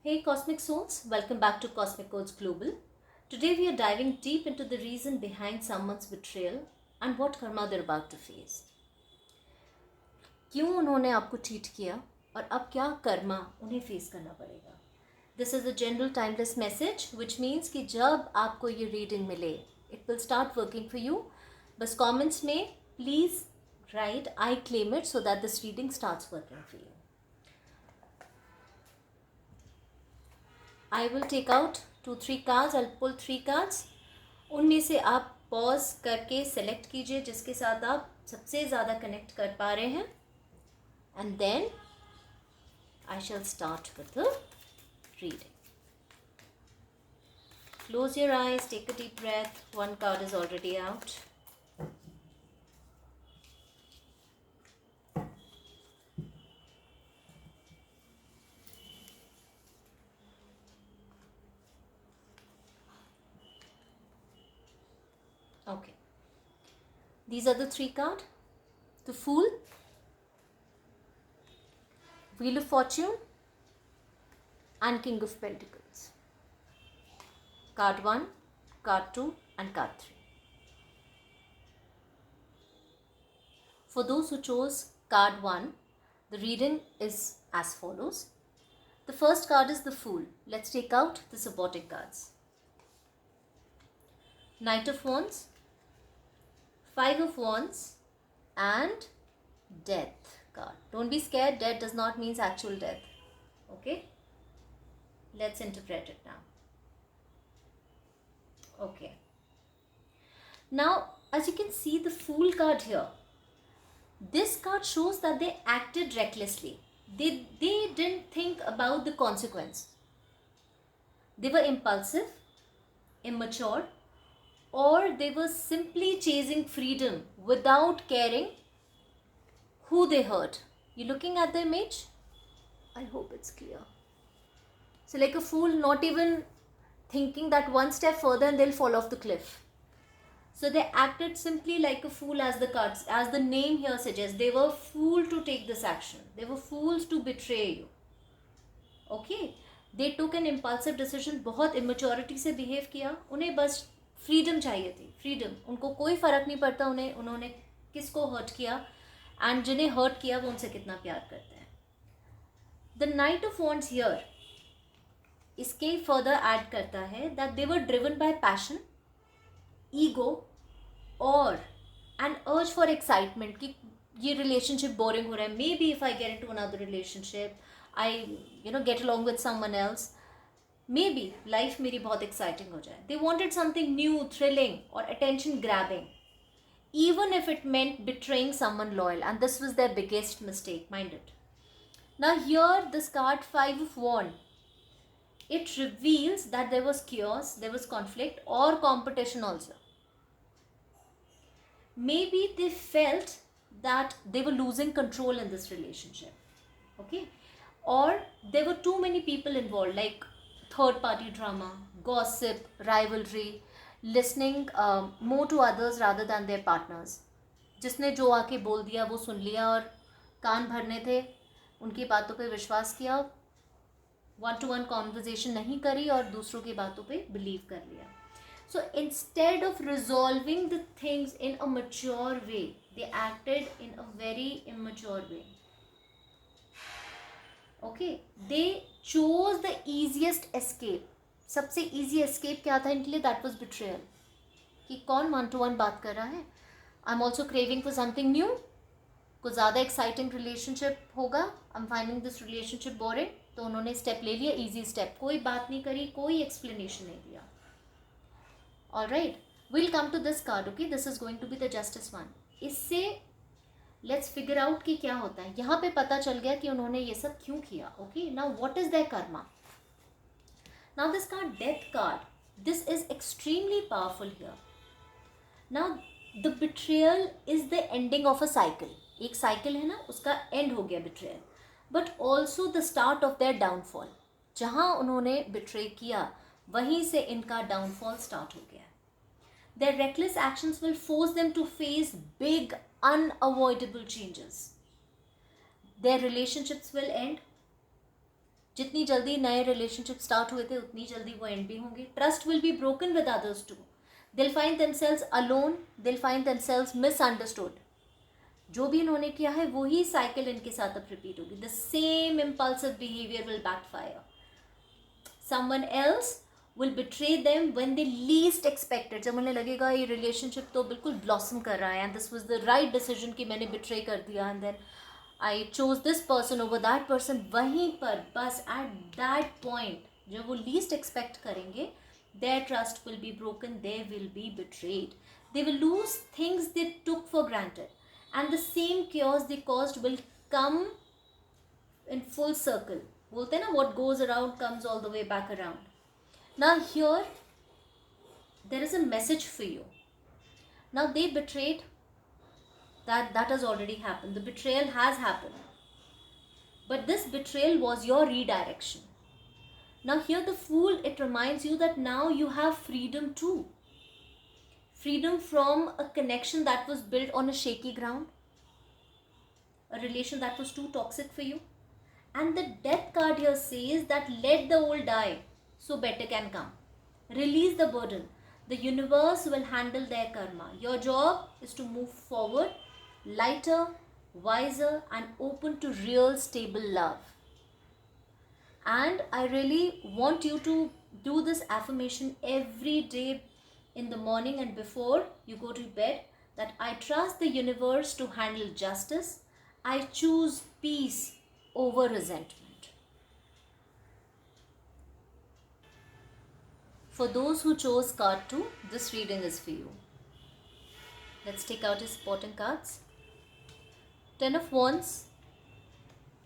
Hey Cosmic Souls, welcome back to Cosmic Codes Global. Today we are diving deep into the reason behind someone's betrayal and what karma they're about to face. क्यों उन्होंने आपको cheat किया और अब क्या कर्मा उन्हें face करना पड़ेगा. This is a general timeless message which means कि जब आपको ये रीडिंग मिले it will start working for you. बस कमेंट्स में please right I claim it so that this reading starts working for you. I will take out 2-3 cards. I'll pull 3 cards. उनमें से आप पॉज करके सेलेक्ट कीजिए जिसके साथ आप सबसे ज़्यादा कनेक्ट कर पा रहे हैं. And then I shall start with the reading. Close your eyes, take a deep breath. One card is already out. Okay. These are the 3 cards. The Fool, Wheel of Fortune, and King of Pentacles. Card 1, card 2, and card 3. For those who chose card 1, the reading is as follows. The first card is the Fool. Let's take out the supporting cards. Knight of Wands, Five of Wands, and Death card. Don't be scared. Death does not mean actual death. Okay? Let's interpret it now. Okay. Now, as you can see the Fool card here, this card shows that they acted recklessly. They didn't think about the consequence. They were impulsive, immature, or they were simply chasing freedom without caring who they hurt. You looking at the image? I hope it's clear. So like a fool, not even thinking that one step further and they'll fall off the cliff. So they acted simply like a fool, as the cards, as the name here suggests. They were fool to take this action. They were fools to betray you. Okay? They took an impulsive decision. बहुत immaturity से behave किया. उन्हें बस freedom चाहिए थी. Freedom. उनको कोई फ़र्क नहीं पड़ता उन्होंने किसको हर्ट किया एंड जिन्हें हर्ट किया वो उनसे कितना प्यार करते हैं. The knight of wands here इसके फर्दर ऐड करता है that they were driven by passion, ego और एन अर्ज फॉर एक्साइटमेंट कि ये रिलेशनशिप बोरिंग हो रहा है. Maybe if I get into another relationship I get along with someone else, maybe life मेरी बहुत एक्साइटिंग हो जाए. They wanted something new, thrilling और attention grabbing, even if it meant betraying someone loyal, and this was their biggest mistake, mind it. Now here this card 5 of Wands, it reveals that there was chaos, there was conflict or competition also. Maybe they felt that they were losing control in this relationship. Okay? Or there were too many people involved, like third party drama, gossip, rivalry, listening more to others rather than their partners. जिसने जो आके बोल दिया वो सुन लिया और कान भरने थे, उनकी बातों पे विश्वास किया, 1-to-1 कॉन्वर्जेशन नहीं करी और दूसरों की बातों पे बिलीव कर लिया. So instead of resolving the things in a mature way, they acted in a very immature way. Okay, they chose the easiest escape. सबसे ईजी एस्केप क्या था इनके लिए? That was betrayal. कि कौन 1-to-1 बात कर रहा है, I am also craving for something new, कुछ ज़्यादा एक्साइटिंग रिलेशनशिप होगा, I am finding this relationship boring. तो उन्होंने स्टेप ले लिया, ईजी स्टेप, कोई बात नहीं करी, कोई एक्सप्लेनेशन नहीं दिया. Alright, will come to this card. Okay, this is going to be the justice one. इससे लेट्स फिगर आउट कि क्या होता है. यहाँ पे पता चल गया कि उन्होंने ये सब क्यों किया. Okay, now what is their karma. Now this card, Death card, this is extremely powerful here. Now the betrayal is the ending of a cycle. एक cycle है ना, उसका end हो गया betrayal. But also the start of their downfall. जहाँ उन्होंने betray किया वहीं से इनका downfall start हो गया. Their reckless actions will force them to face big unavoidable changes. Their relationships will end. जितनी जल्दी नए रिलेशनशिप स्टार्ट हुए थे उतनी जल्दी वो एंड भी होंगे. Trust will be broken with others too. They'll find themselves alone, they'll find themselves misunderstood. जो भी इन्होंने किया है वही साइकिल इनके साथ अब रिपीट होगी. The same impulsive behaviour will backfire. Someone else will betray them when they least expected. जब उन्हें लगेगा ये रिलेशनशिप तो बिल्कुल ब्लॉसम कर रहा है and this was the right decision कि मैंने बिट्रे कर दिया and then I chose this person over that person, वहीं पर बस एट दैट पॉइंट जब वो लीस्ट एक्सपेक्ट करेंगे, their trust will be broken, they will be betrayed, they will lose things they took for granted, and the same chaos they caused will come in full circle. बोलते हैं ना, what goes around comes all the way back around. Now here there is a message for you. Now they betrayed, that has already happened, the betrayal has happened, but this betrayal was your redirection. Now here the Fool, it reminds you that now you have freedom too. Freedom from a connection that was built on a shaky ground, a relation that was too toxic for you. And the Death card here says that let the old die so better can come. Release the burden. The universe will handle their karma. Your job is to move forward, lighter, wiser, and open to real stable love. And I really want you to do this affirmation every day in the morning and before you go to bed, that I trust the universe to handle justice. I choose peace over resentment. For those who chose card 2, this reading is for you. Let's take out his supporting cards. 10 of Wands,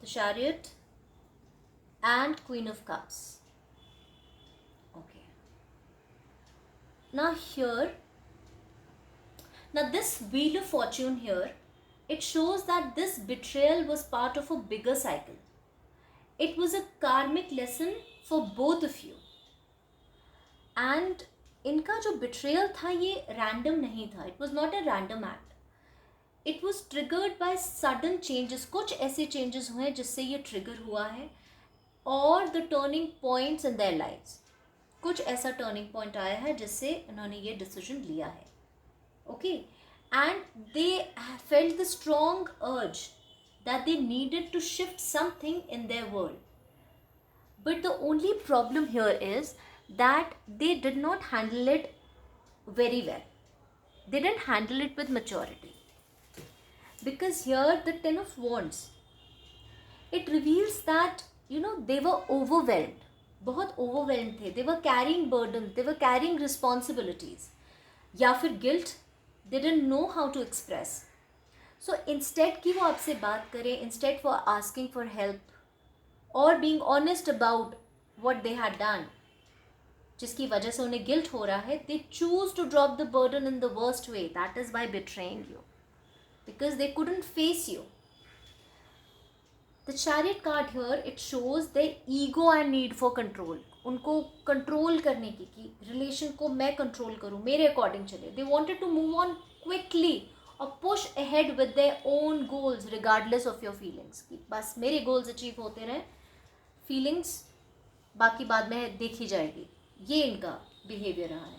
the Chariot, and Queen of Cups. Okay. Now this Wheel of Fortune here, it shows that this betrayal was part of a bigger cycle. It was a karmic lesson for both of you. And इनका जो betrayal था ये random नहीं था. It was not a random act. It was triggered by sudden changes. कुछ ऐसे changes हुए जिससे ये trigger हुआ है, और the turning points in their lives. कुछ ऐसा turning point आया है जिससे इन्होंने ये decision लिया है. Okay, and they felt the strong urge that they needed to shift something in their world. But the only problem here is that they did not handle it very well. They didn't handle it with maturity. Because here the 10 of Wands, it reveals that they were overwhelmed. बहुत overwhelmed थे. They were carrying burden. They were carrying responsibilities. या फिर guilt. They didn't know how to express. So instead कि वो आपसे बात करें, instead for asking for help or being honest about what they had done, जिसकी वजह से उन्हें guilt हो रहा है, they choose to drop the burden in the worst way. That is by betraying you. Because they couldn't face you. The Chariot card here, it shows their ego and need for control. उनको control करने की कि relation को मैं control करूँ, मेरे according चले. They wanted to move on quickly or push ahead with their own goals regardless of your feelings. कि बस मेरे goals अचीव होते रहें, feelings बाकी बाद में देखी जाएगी. ये इनका behavior रहा है.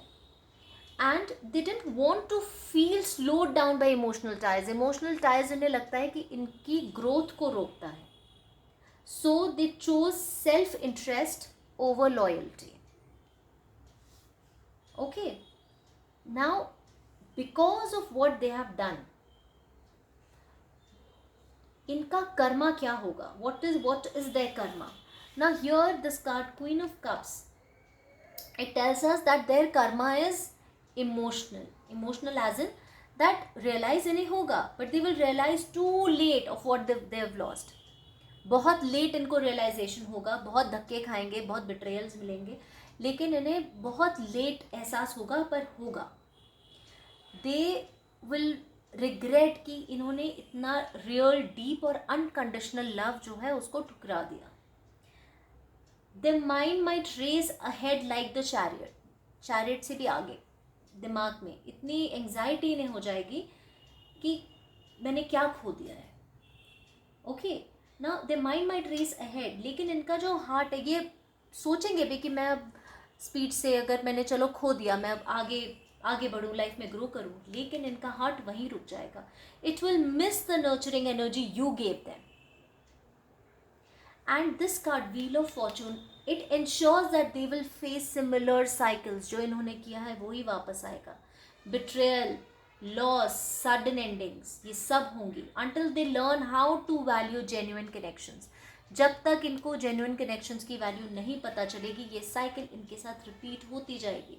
And they didn't want to feel slowed down by emotional ties. Emotional ties इन्हें लगता है कि इनकी growth को रोकता है. So they chose self-interest over loyalty. Okay. Now, because of what they have done, इनका कर्मा क्या होगा? What is their karma? Now here this card, Queen of Cups, it tells us that their karma is emotional. Emotional as in that realize इन्हें होगा, but they will realize too late of what they have lost. बहुत late इनको realisation होगा, बहुत धक्के खाएंगे, बहुत बिट्रेयल्स मिलेंगे, लेकिन इन्हें बहुत लेट एहसास होगा, पर होगा. दे विल रिग्रेट कि इन्होंने इतना रियल डीप और अनकंडीशनल लव जो है उसको ठुकरा दिया. The mind might race ahead like the chariot. Chariot से भी आगे दिमाग में इतनी एंजाइटी इन्हें हो जाएगी कि मैंने क्या खो दिया है. ओके, ना दे माइंड माइट रेस अहेड, लेकिन इनका जो हार्ट है ये सोचेंगे भी कि मैं अब स्पीड से, अगर मैंने चलो खो दिया, मैं अब आगे आगे बढ़ूँ, लाइफ में ग्रो करूँ, लेकिन इनका हार्ट वहीं रुक जाएगा. It will miss the nurturing energy you gave them. And this card, Wheel of Fortune, it ensures that they will face similar cycles. जो इन्होंने किया है वो ही वापस आएगा. Betrayal, loss, sudden endings, ये सब होंगी until they learn how to value genuine connections. जब तक इनको genuine connections की वैल्यू नहीं पता चलेगी, ये साइकिल इनके साथ रिपीट होती जाएगी.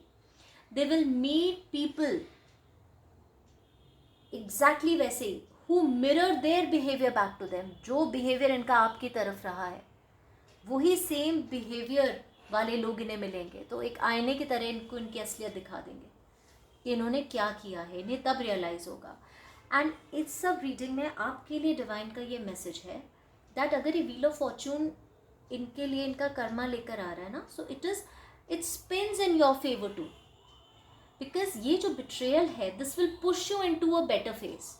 They will meet people exactly वैसे ही who mirror their behavior back to them. जो बिहेवियर इनका आपकी तरफ रहा है वही सेम बिहेवियर वाले लोग इन्हें मिलेंगे. तो एक आईने की तरह इनको इनकी असलियत दिखा देंगे कि इन्होंने क्या किया है. इन्हें तब रियलाइज़ होगा. एंड इस सब रीडिंग में आपके लिए डिवाइन का ये मैसेज है दैट अगर ये व्हील ऑफ फॉर्चून इनके लिए इनका कर्मा लेकर आ रहा है ना, so it spins in your favour too. Because ये जो बिट्रेयल है, this will push you into a better phase.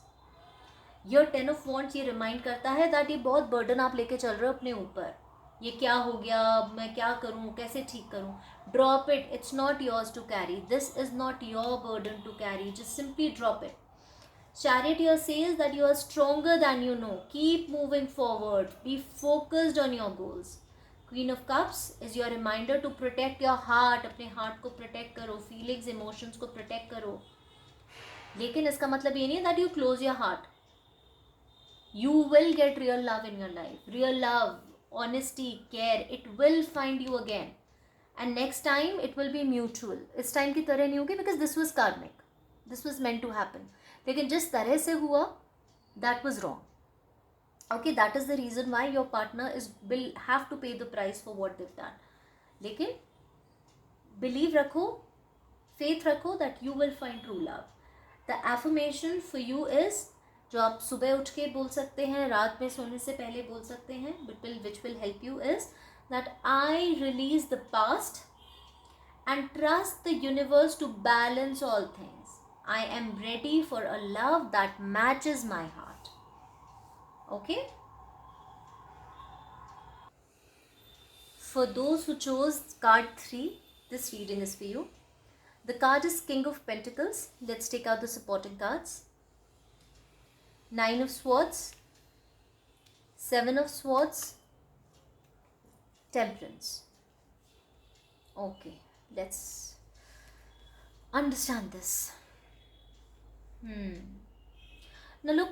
Your 10 of wands ये रिमाइंड करता है दैट ये बहुत बर्डन आप लेके चल रहे हो अपने ऊपर. ये क्या हो गया, मैं क्या करूँ, कैसे ठीक करूँ. Drop it. It's not yours to carry. This is not your burden to carry. Just simply drop it. Charioteer says that you are stronger than you know. Keep moving forward. Be focused on your goals. Queen of Cups is your reminder to protect your heart. अपने heart को protect करो, feelings, emotions को protect करो. लेकिन इसका मतलब ये नहीं है that you close your heart. You will get real love in your life. Real love, honesty, care. It will find you again. And next time it will be mutual. इस time की तरह नहीं होगी because this was karmic. This was meant to happen. लेकिन जिस तरह से हुआ, that was wrong. Okay, that is the reason why your partner will have to pay the price for what they've done. लेकिन believe रखो, faith रखो that you will find true love. The affirmation for you is, जो आप सुबह उठ के बोल सकते हैं, रात में सोने से पहले बोल सकते हैं, which will help you is that I release the past and trust the universe to balance all things. I am ready for a love that matches my heart. Okay? For those who chose card 3, this reading is for you. The card is King of Pentacles. Let's take out the supporting cards. 9 of Swords, 7 of Swords, Temperance. Okay, let's understand this. Now look,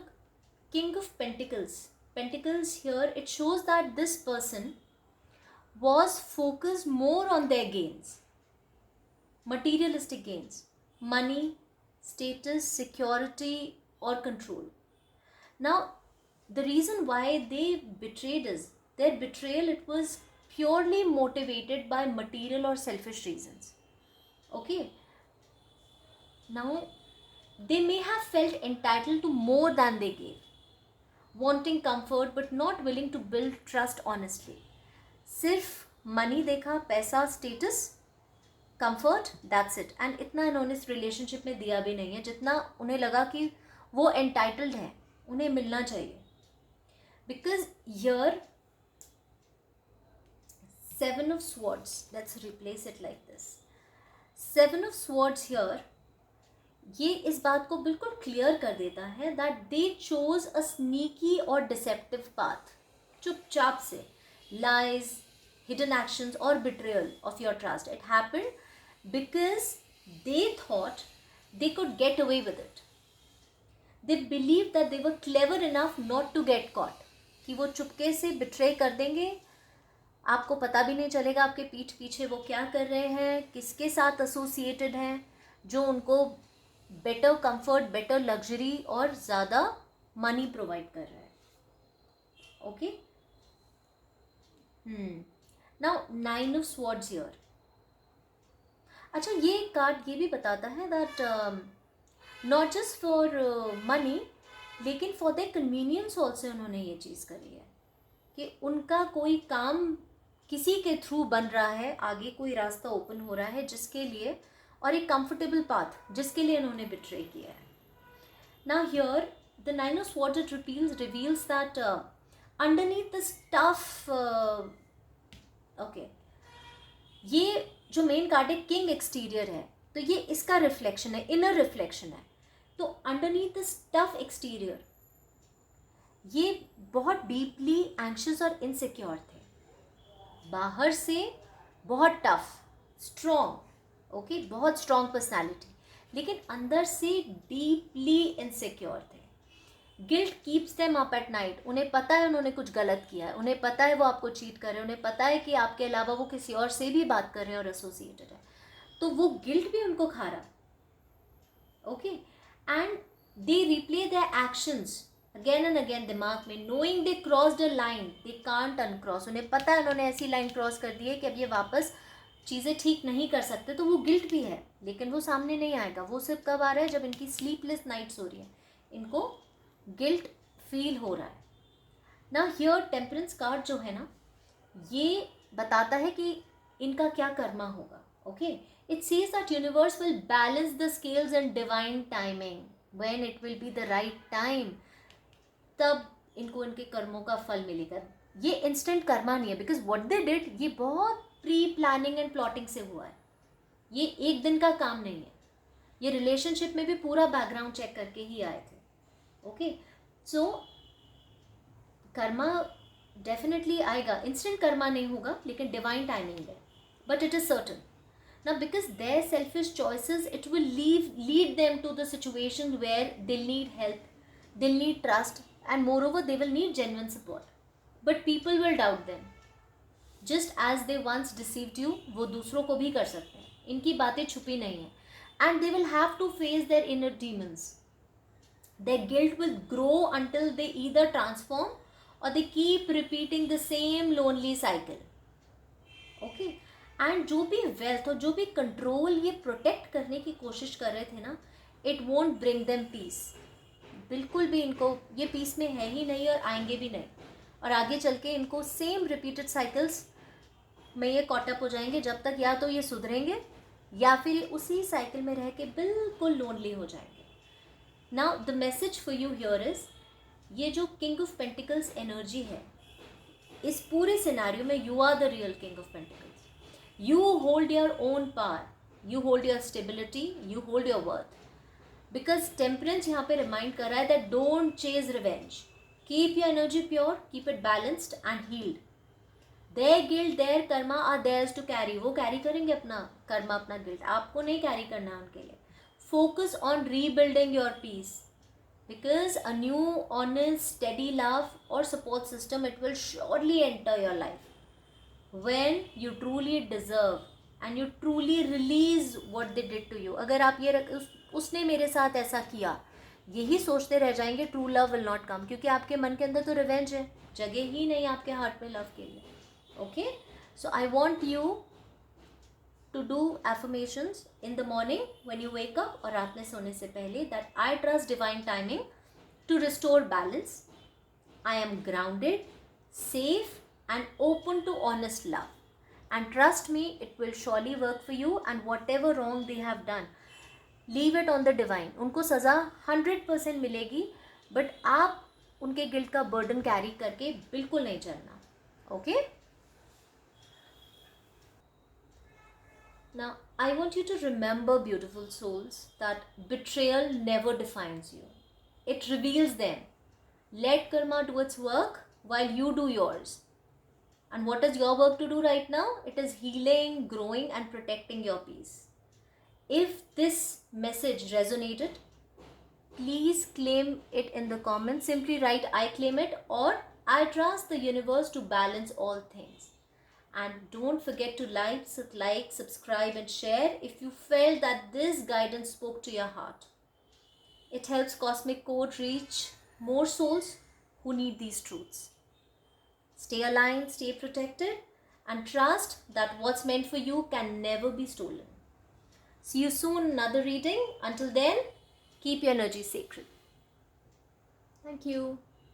King of Pentacles. Pentacles here, it shows that this person was focused more on their gains. Materialistic gains. Money, status, security or control. Now, the reason why they betrayed is, their betrayal, it was purely motivated by material or selfish reasons. Okay? Now, they may have felt entitled to more than they gave, wanting comfort but not willing to build trust honestly. सिर्फ money देखा, पैसा, status, comfort, that's it. And इतना इन्होंने इस relationship में दिया भी नहीं है जितना उन्हें लगा कि वो एंटाइटल्ड है, उन्हें मिलना चाहिए. Because here 7 of Swords, let's replace it like this. 7 of Swords here, ये इस बात को बिल्कुल क्लियर कर देता है that they chose a sneaky और डिसेप्टिव पाथ. चुपचाप से लाइज, हिडन एक्शंस और betrayal of your trust. It happened because they thought they could get away with it. They believe that they were clever enough not to get caught. कि वो चुपके से betray कर देंगे, आपको पता भी नहीं चलेगा आपके पीठ पीछे वो क्या कर रहे हैं, किसके साथ एसोसिएटेड हैं, जो उनको बेटर कंफर्ट, बेटर लग्जरी और ज़्यादा मनी प्रोवाइड कर रहा है. Okay, now 9 of Swords here. अच्छा, ये कार्ड ये भी बताता है that not just for money, लेकिन फॉर द कन्वीनियंस ऑल्सो उन्होंने ये चीज़ करी है कि उनका कोई काम किसी के थ्रू बन रहा है, आगे कोई रास्ता ओपन हो रहा है जिसके लिए, और एक कंफर्टेबल पाथ जिसके लिए इन्होंने बिट्रे किया है. Now here the 9 of Swords, it reveals that underneath this tough okay, ये जो मेन कार्ड है किंग एक्सटीरियर है, तो ये इसका रिफ्लेक्शन है, इनर रिफ्लेक्शन है. तो अंडरनीथ दिस टफ एक्सटीरियर ये बहुत डीपली एंशियस और इनसिक्योर थे. बाहर से बहुत टफ, स्ट्रॉन्ग, ओके, बहुत स्ट्रॉन्ग पर्सनैलिटी, लेकिन अंदर से डीपली इनसिक्योर थे. Guilt keeps them up at night. उन्हें पता है उन्होंने कुछ गलत किया है, उन्हें पता है वो आपको चीट कर रहे हैं, उन्हें पता है कि आपके अलावा वो किसी और से भी बात कर रहे हैं और एसोसिएटेड है, तो वो गिल्ट भी उनको खा रहा. Okay, and they replay their actions again and again दिमाग में, knowing they crossed a line they can't uncross. उन्हें पता है उन्होंने ऐसी लाइन क्रॉस कर दी है कि अब ये वापस चीज़ें ठीक नहीं कर सकते, तो वो गिल्ट भी है, लेकिन वो सामने नहीं आएगा. वो सिर्फ कब आ रहा है, जब इनकी स्लीपलेस नाइट्स हो रही है, इनको गिल्ट फील हो रहा है ना. हियर टेम्परेंस कार्ड जो है ना, ये बताता है कि इनका क्या कर्मा होगा. Okay, it says that universe will balance the scales and divine timing. When it will be the right time, तब इनको इनके कर्मों का फल मिलेगा. ये इंस्टेंट कर्मा नहीं है, बिकॉज व्हाट दे डिड ये बहुत प्री प्लानिंग एंड प्लॉटिंग से हुआ है. ये एक दिन का काम नहीं है. ये रिलेशनशिप में भी पूरा बैकग्राउंड चेक करके ही आए थे. ओके, सो कर्मा डेफिनेटली आएगा, इंस्टेंट कर्मा नहीं होगा, लेकिन डिवाइन टाइमिंग है, but it is certain. Now, because their selfish choices, it will lead them to the situation where they'll need help, they'll need trust, and moreover, they will need genuine support. But people will doubt them. Just as they once deceived you, वो दूसरों को भी कर सकते हैं. इनकी बातें छुपी नहीं है. And they will have to face their inner demons. Their guilt will grow until they either transform or they keep repeating the same lonely cycle. Okay? And जो भी वेल्थ और जो भी कंट्रोल ये प्रोटेक्ट करने की कोशिश कर रहे थे ना, it won't bring them peace. बिल्कुल भी इनको ये पीस में है ही नहीं और आएंगे भी नहीं. और आगे चल के इनको सेम रिपीटेड साइकिल्स में ये कॉटअप हो जाएंगे, जब तक या तो ये सुधरेंगे या फिर ये उसी साइकिल में रह के बिल्कुल लोनली हो जाएंगे. Now the message for you here is, ये जो किंग ऑफ पेंटिकल्स एनर्जी है, इस पूरे सिनेरियो में you are the real king of pentacles. You hold your own power, you hold your stability, you hold your worth. Because temperance यहाँ पे remind कर रहा है that don't chase revenge. Keep your energy pure, keep it balanced and healed. Their guilt, their karma are theirs to carry. वो carry करेंगे अपना कर्मा, अपना guilt. आपको नहीं carry करना है उनके लिए. Focus on rebuilding your peace. Because a new, honest, steady love or support system, it will surely enter your life. When you truly deserve and you truly release what they did to you. अगर आप ये उसने मेरे साथ ऐसा किया, यही सोचते रह जाएंगे, true love will not come. क्योंकि आपके मन के अंदर तो रिवेंज है, जगह ही नहीं आपके हार्ट में लव के लिए. Okay, so I want you to do affirmations in the morning when you wake up और रात में सोने से पहले, that I trust divine timing to restore balance. I am grounded, safe and open to honest love, and trust me, it will surely work for you. And whatever wrong they have done, leave it on the divine. उनको सज़ा 100% मिलेगी, but आप उनके guilt का burden carry करके बिल्कुल नहीं चलना. Okay, now I want you to remember, beautiful souls, that betrayal never defines you, it reveals them. Let karma do its work while you do yours. And what is your work to do right now? It is healing, growing, and protecting your peace. If this message resonated, please claim it in the comments. Simply write I claim it or I trust the universe to balance all things. And don't forget to like, subscribe, and share if you felt that this guidance spoke to your heart. It helps Cosmic Code reach more souls who need these truths. Stay aligned, stay protected, and trust that what's meant for you can never be stolen. See you soon in another reading. Until then, keep your energy sacred. Thank you.